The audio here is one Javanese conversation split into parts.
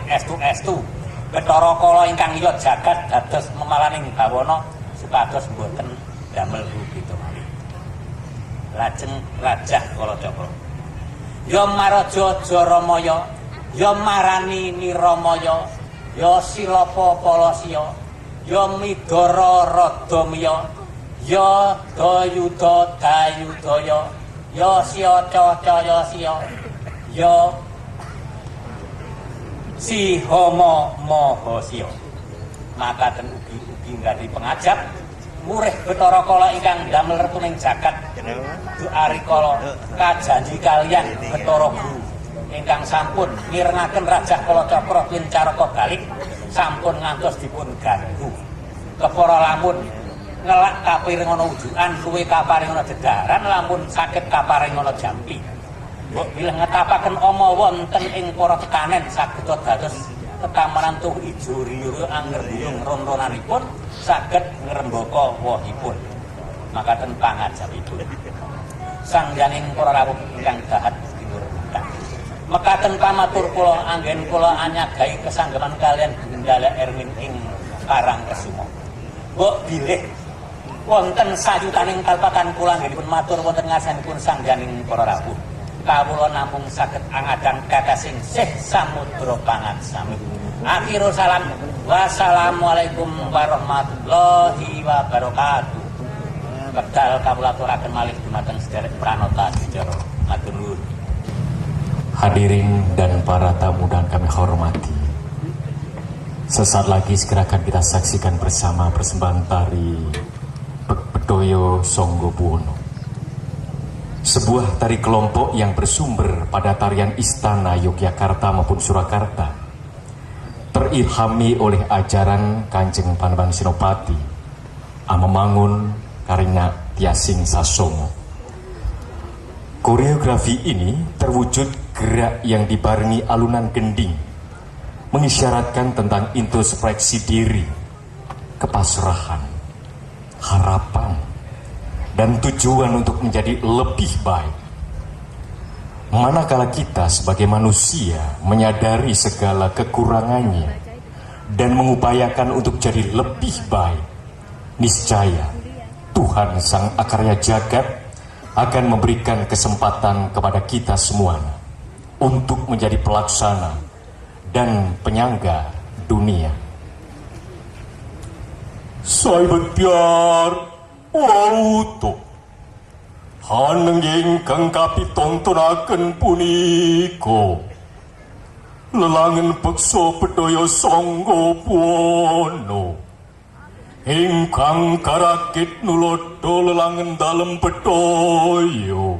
estu-estu Bathara Kala ingkang iya jagat dados memalaning bawana supados boten damel rugi to malih. Lajeng Rajah Kalacakra ya maraja Jaramaya ya marani Niramaya ya Silapa Palasya ya Midara Radamya ya Dayuda Dayudaya ya Syaca Cayasya ya Sihama Mahasya. Makaten ugi nggadi pengajap murih Bathara Kala ingkang damel retuning jagat arikala kajanji kaliyan Bathara Guru ingkang sampun mirengaken Rajah Kalacakra ing caraka balik sampun ngantos dipun ganggu kepara lamun ngelak kapiringana wujukan luwih kaparingana dedaran lamun saged kaparingana jampi mbok bilih ngetapaken ama wonten ing para tekanen saged dados tetamanan tuh ijo riyo anger buyung ronronanipun saged ngrembaka wohipun. Makaten pangajapipun sang janing para rawuh ingkang dahat timur utang mekaten pamatur kula anggen kula anyagahi kesanggeman kalian Gendala Erwin ing Karangkesuma mbok bilih wonten sayutaning kalpakan kula anggenipun matur wonten ngasanipun sang janing para rawuh kawula namung saged angadang kakasing sih samudra pangaksami. Akhirul salam wassalamualaikum warahmatullahi wabarakatuh. Wekdal kawula aturaken malih dumateng sedherek pranata sedaya matur nuwun. Hadirin dan para tamu yang kami hormati, sesaat lagi segera akan kita saksikan bersama persembahan tari Bedoyo Songgo Buwono, sebuah tari kelompok yang bersumber pada tarian istana Yogyakarta maupun Surakarta, terilhami oleh ajaran Kanjeng Panembahan Senopati Amemangun Karina Tyasing Sasongo. Koreografi ini terwujud gerak yang dibarengi alunan gending, mengisyaratkan tentang introspeksi diri, kepasrahan, harapan, dan tujuan untuk menjadi lebih baik. Manakala kita sebagai manusia menyadari segala kekurangannya dan mengupayakan untuk jadi lebih baik, niscaya Tuhan Sang Akarya Jagat akan memberikan kesempatan kepada kita semuanya untuk menjadi pelaksana dan penyangga dunia. Saya betiar wauto haneng ingkang kapitontonaken punika lelangen beksa Bedoyo Songgo Buwono ingkang karakit nulodo lelangen dalem Bedoyo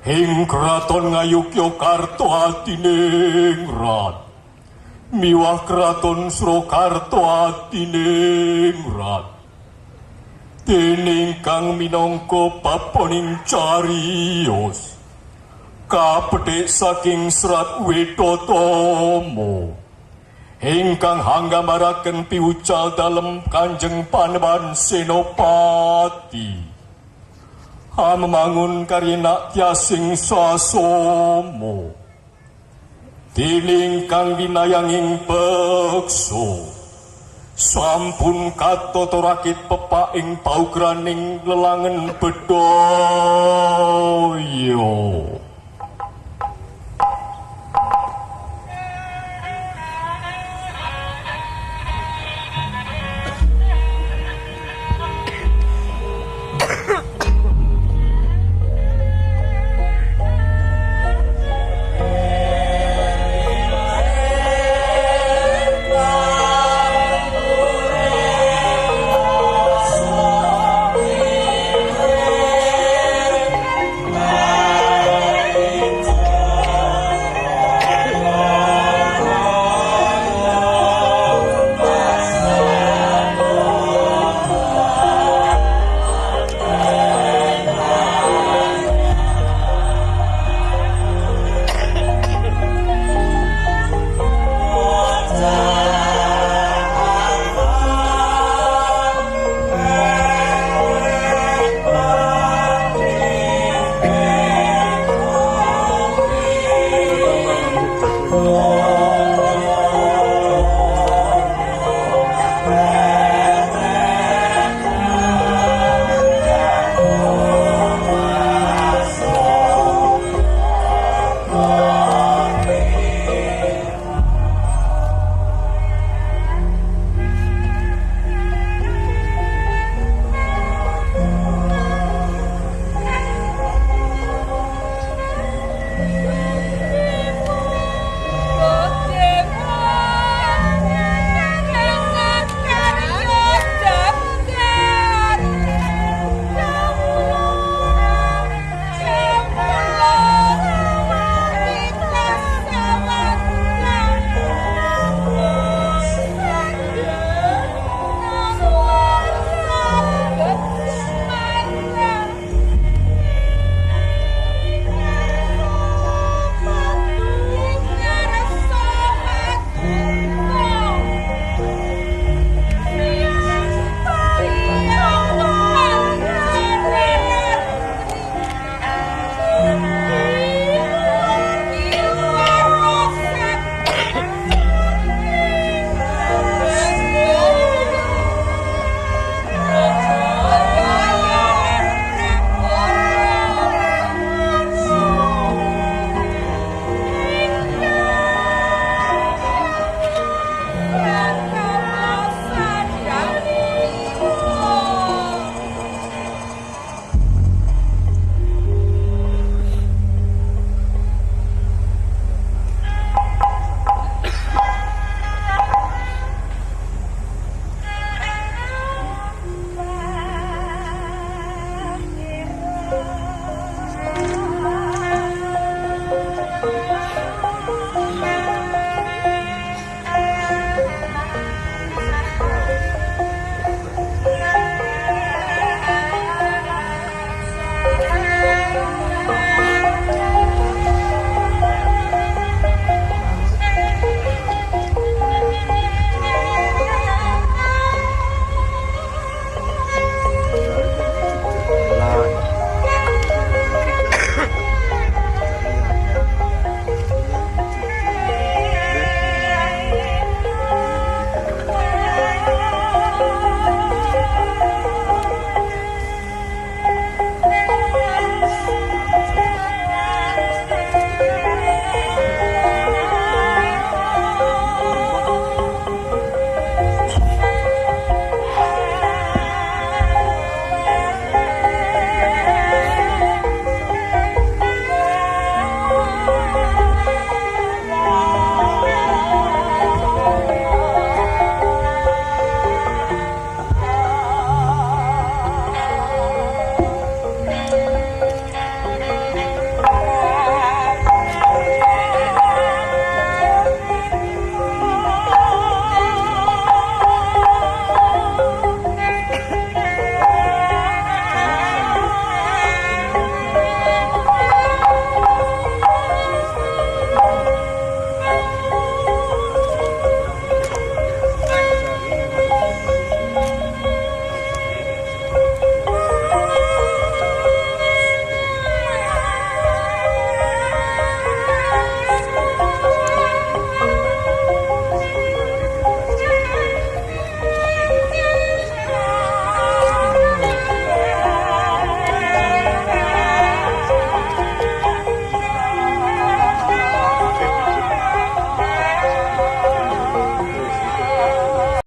ing kraton Ngayogyakarta Adiningrat miwah kraton Surakarta Adiningrat dening kang minangka paponing cariyos kapethik saking Serat Wedotama ingkang hanggambaraken piwucal dalem Kanjeng Panembahan Senopati Amemangun Karina Tyasing Sasongo dening kang winayanging beksa sampun katotorakit pepaing paugraning lelangen Bedoyo.